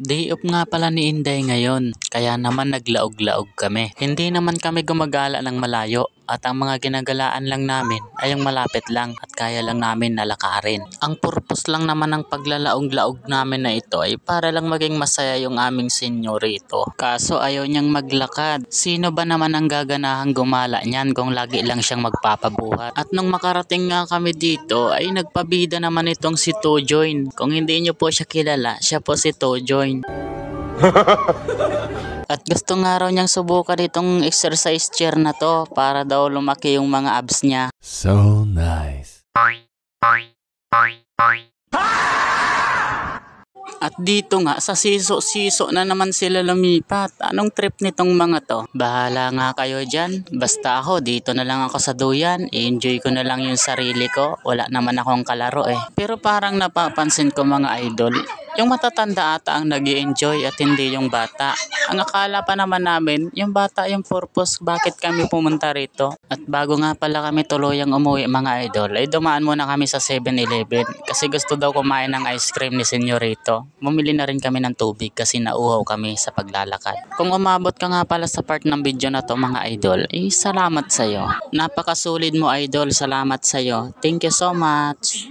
Day off nga pala ni Inday ngayon, kaya naman naglaog-laog kami. Hindi naman kami gumagala ng malayo at ang mga ginagalaan lang namin ay yung malapit lang at kaya lang namin nalakarin. Ang purpose lang naman ng paglalaog-laog namin na ito ay para lang maging masaya yung aming senyorito. Kaso ayaw niyang maglakad. Sino ba naman ang gaganahang gumala niyan kung lagi lang siyang magpapabuhat? At nung makarating nga kami dito ay nagpabida naman itong si Tojoin. Kung hindi niyo po siya kilala, siya po si Tojoin. At gusto nga raw niyang subukan itong exercise chair na to para daw lumaki yung mga abs niya. So nice. At dito nga sa siso-siso na naman sila lumipat. Anong trip nitong mga to? Bahala nga kayo dyan. Basta ako dito na lang ako sa duyan. I-enjoy ko na lang yung sarili ko. Wala naman akong kalaro eh. Pero parang napapansin ko mga idol, yung matatanda ata ang nag-i-enjoy at hindi yung bata. Ang akala pa naman namin, yung bata yung purpose bakit kami pumunta rito. At bago nga pala kami tuluyang umuwi mga idol, ay dumaan muna kami sa 7-Eleven kasi gusto daw kumain ng ice cream ni Senyorito. Bumili na rin kami ng tubig kasi nauhaw kami sa paglalakad. Kung umabot ka nga pala sa part ng video na to mga idol, salamat sa'yo. Napakasulit mo idol, salamat sa'yo. Thank you so much.